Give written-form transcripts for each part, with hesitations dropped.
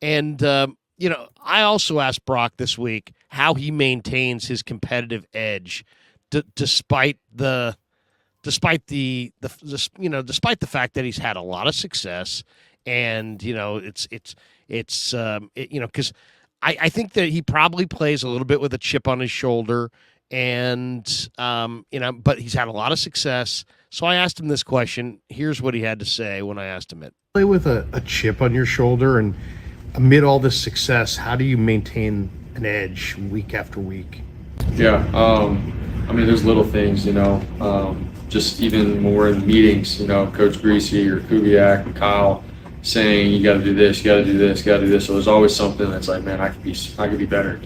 And, I also asked Brock this week how he maintains his competitive edge despite despite the fact that he's had a lot of success. And, because I think that he probably plays a little bit with a chip on his shoulder. And, but he's had a lot of success. So I asked him this question. Here's what he had to say when I asked him it. Play with a chip on your shoulder, and amid all this success, how do you maintain an edge week after week? Yeah, there's little things, just even more in meetings, Coach Greasy or Kubiak and Kyle saying you got to do this, you got to do this, you got to do this. So there's always something that's like, man, I could be better,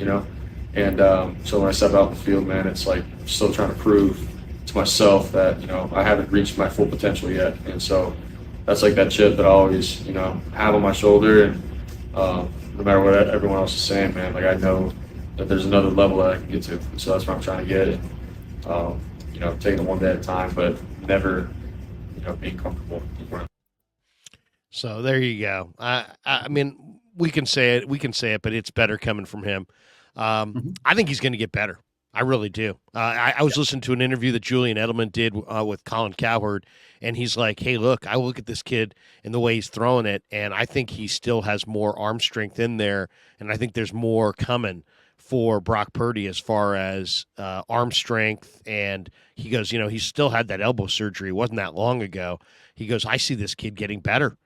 And so when I step out in the field, man, it's like still trying to prove to myself that I haven't reached my full potential yet, and so that's like that chip that I always have on my shoulder, and no matter what everyone else is saying, man, like I know that there's another level that I can get to, and so that's what I'm trying to get, and taking it one day at a time, but never being comfortable. So there you go. I mean, we can say it, but it's better coming from him. I think he's going to get better. I really do. I was listening to an interview that Julian Edelman did with Colin Cowherd, and he's like, hey, look, I look at this kid and the way he's throwing it, and I think he still has more arm strength in there, and I think there's more coming for Brock Purdy as far as arm strength. And he goes, he still had that elbow surgery. It wasn't that long ago. He goes, I see this kid getting better.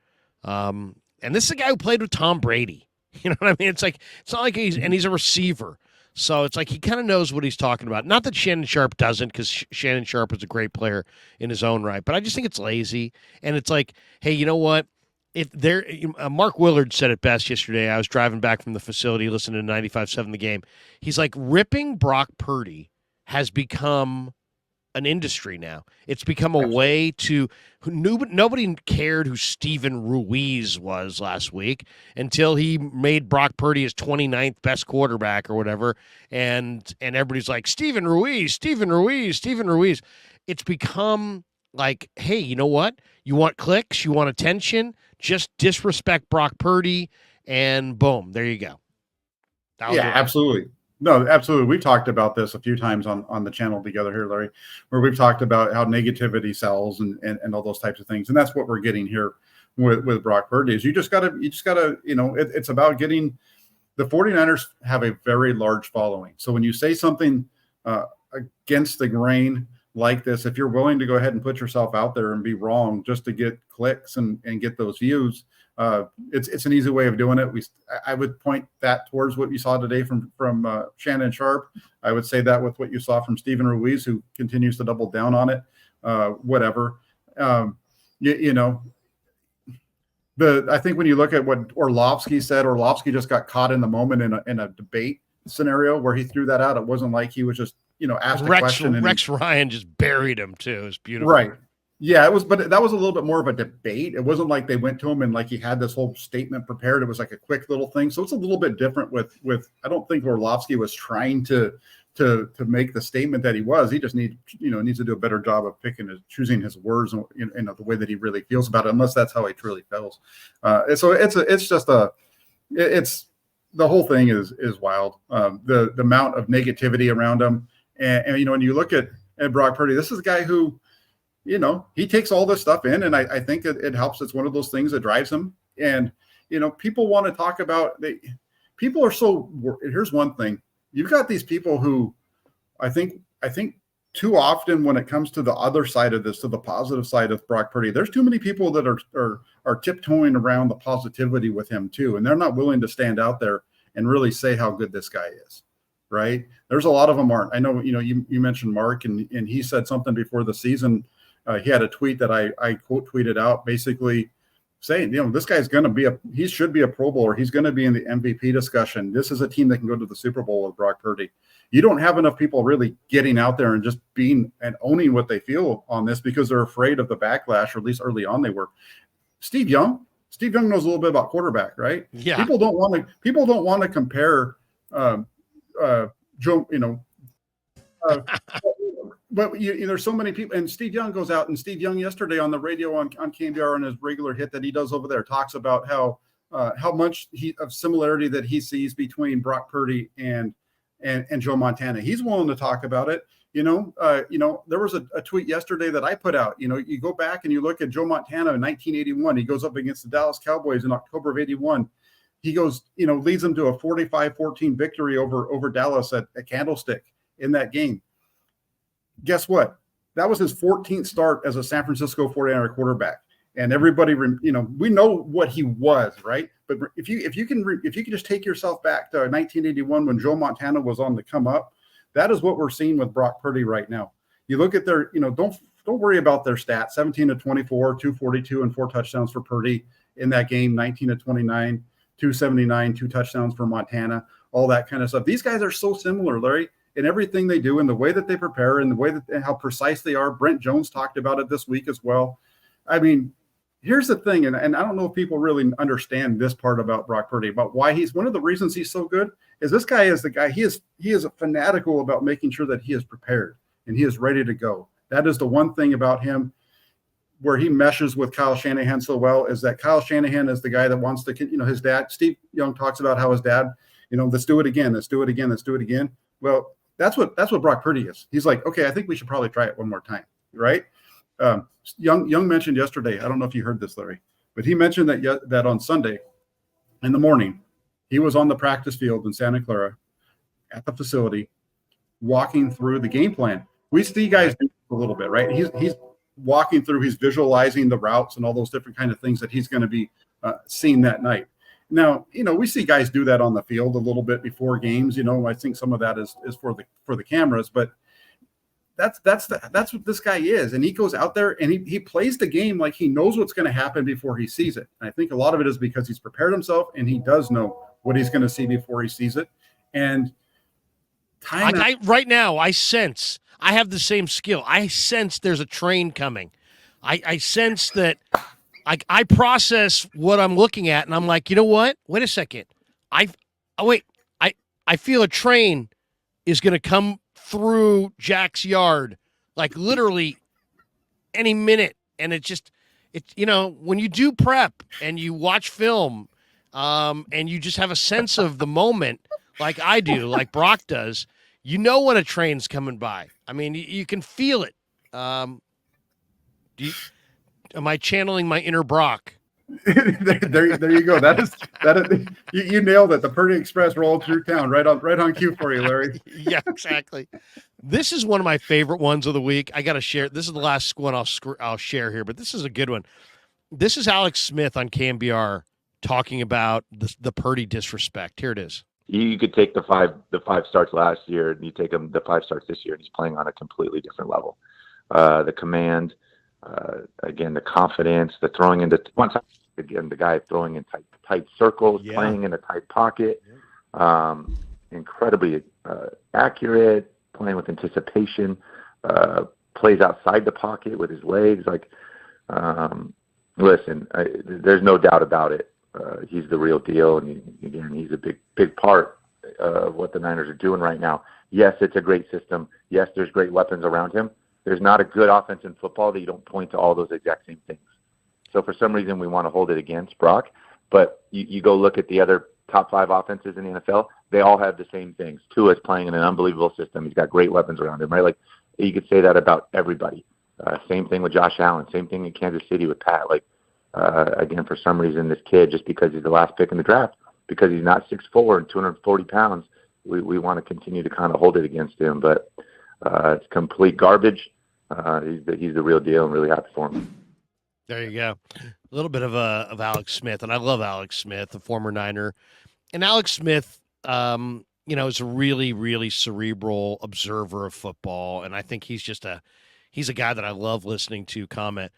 And this is a guy who played with Tom Brady. You know what I mean? It's not like he's a receiver. So it's like he kind of knows what he's talking about. Not that Shannon Sharp doesn't, because Shannon Sharp is a great player in his own right. But I just think it's lazy. And it's like, hey, you know what? If there, Mark Willard said it best yesterday. I was driving back from the facility listening to 95.7 The Game. He's like, ripping Brock Purdy has become an industry now. It's become a way to nobody cared who Steven Ruiz was last week until he made Brock Purdy his 29th best quarterback or whatever, and everybody's like, Steven Ruiz. It's become like, hey, you know what? You want clicks, you want attention, just disrespect Brock Purdy, and boom, there you go. Yeah, absolutely. No, absolutely. We've talked about this a few times on the channel together here, Larry, where we've talked about how negativity sells and all those types of things. And that's what we're getting here with Brock Purdy is you just gotta, it's about getting the 49ers have a very large following. So when you say something against the grain like this, if you're willing to go ahead and put yourself out there and be wrong just to get clicks and get those views, it's an easy way of doing it. I would point that towards what you saw today from Shannon Sharp. I would say that with what you saw from Steven Ruiz, who continues to double down on it. Whatever, I think when you look at what Orlovsky said, Orlovsky just got caught in the moment in a debate scenario where he threw that out. It wasn't like he was just asked a question. And Rex Ryan just buried him too. It was beautiful, right? Yeah, it was, but that was a little bit more of a debate. It wasn't like they went to him and like he had this whole statement prepared. It was like a quick little thing. So it's a little bit different with I don't think Orlovsky was trying to make the statement that he was. He just needs to do a better job of choosing his words in the way that he really feels about it, unless that's how he truly feels. So it's the whole thing is wild. The amount of negativity around him, and when you look at Brock Purdy, this is a guy who, he takes all this stuff in, and I think it helps. It's one of those things that drives him. And, people want to talk about people are so, here's one thing. You've got these people who I think too often when it comes to the other side of this, to the positive side of Brock Purdy, there's too many people that are tiptoeing around the positivity with him too. And they're not willing to stand out there and really say how good this guy is. Right. There's a lot of them aren't. I know, you mentioned Mark and he said something before the season. He had a tweet that I quote tweeted out basically saying, this guy's going to he should be a Pro Bowler. He's going to be in the MVP discussion. This is a team that can go to the Super Bowl with Brock Purdy. You don't have enough people really getting out there and just being and owning what they feel on this because they're afraid of the backlash, or at least early on they were. Steve Young knows a little bit about quarterback, right? Yeah. People don't want to compare Joe, but there's so many people, and Steve Young goes out, and Steve Young yesterday on the radio on KMBR on his regular hit that he does over there talks about how how much of similarity that he sees between Brock Purdy and Joe Montana. He's willing to talk about it. There was a tweet yesterday that I put out. You go back and you look at Joe Montana in 1981. He goes up against the Dallas Cowboys in October of 81. He goes, leads them to a 45-14 victory over Dallas at Candlestick in that game. Guess what? That was his 14th start as a San Francisco 49er quarterback. And everybody, we know what he was, right? But if you can just take yourself back to 1981 when Joe Montana was on the come up, that is what we're seeing with Brock Purdy right now. You look at their, don't worry about their stats: 17 to 24, 242, and 4 touchdowns for Purdy in that game. 19 to 29, 279, 2 touchdowns for Montana. All that kind of stuff. These guys are so similar, Larry, in everything they do, in the way that they prepare, and the way that and how precise they are. Brent Jones talked about it this week as well. I mean, here's the thing, and I don't know if people really understand this part about Brock Purdy, about why he's one of the reasons he's so good is this guy is the guy. He is fanatical about making sure that he is prepared and he is ready to go. That is the one thing about him where he meshes with Kyle Shanahan so well, is that Kyle Shanahan is the guy that wants to, his dad, Steve Young, talks about how his dad, let's do it again, let's do it again, let's do it again. Well, that's what Brock Purdy is. He's like, okay, I think we should probably try it one more time, right? Young mentioned yesterday, I don't know if you heard this, Larry, but he mentioned that on Sunday in the morning, he was on the practice field in Santa Clara at the facility, walking through the game plan. We see guys do a little bit, right? He's walking through, he's visualizing the routes and all those different kind of things that he's going to be seeing that night. Now, we see guys do that on the field a little bit before games. I think some of that is for the cameras, but that's what this guy is. And he goes out there and he plays the game like he knows what's going to happen before he sees it. And I think a lot of it is because he's prepared himself and he does know what he's going to see before he sees it. And right now, I sense I have the same skill. I sense there's a train coming. I sense that I process what I'm looking at, and I'm like, you know what? Wait a second. I feel a train is going to come through Jack's yard, like literally any minute. And when you do prep and you watch film, and you just have a sense of the moment, like I do, like Brock does, when a train's coming by. I mean, you can feel it. Am I channeling my inner Brock? there you go. That is you nailed it. The Purdy Express rolled through town, right on cue for you, Larry. Yeah, exactly. This is one of my favorite ones of the week. I got to share. This is the last one I'll share here, but this is a good one. This is Alex Smith on KMBR talking about the Purdy disrespect. Here it is. You could take the five starts last year, and you take him the 5 starts this year, and he's playing on a completely different level. The command, again, the confidence, the throwing into one time, again, the guy throwing in tight circles, playing in a tight pocket, incredibly accurate, playing with anticipation, plays outside the pocket with his legs. Listen, there's no doubt about it. He's the real deal, and again, he's a big part of what the Niners are doing right now. Yes, it's a great system. Yes, there's great weapons around him. There's not a good offense in football that you don't point to all those exact same things. So for some reason, we want to hold it against Brock, but you go look at the other top 5 offenses in the NFL, they all have the same things. Tua is playing in an unbelievable system. He's got great weapons around him, right? Like, you could say that about everybody. Same thing with Josh Allen. Same thing in Kansas City with Pat. Again, for some reason, this kid, just because he's the last pick in the draft, because he's not 6'4" and 240 pounds, we want to continue to kind of hold it against him. But it's complete garbage. He's the real deal, and really happy for him. There you go. A little bit of Alex Smith, and I love Alex Smith, a former Niner. And Alex Smith, is a really, really cerebral observer of football, and I think he's a guy that I love listening to comment.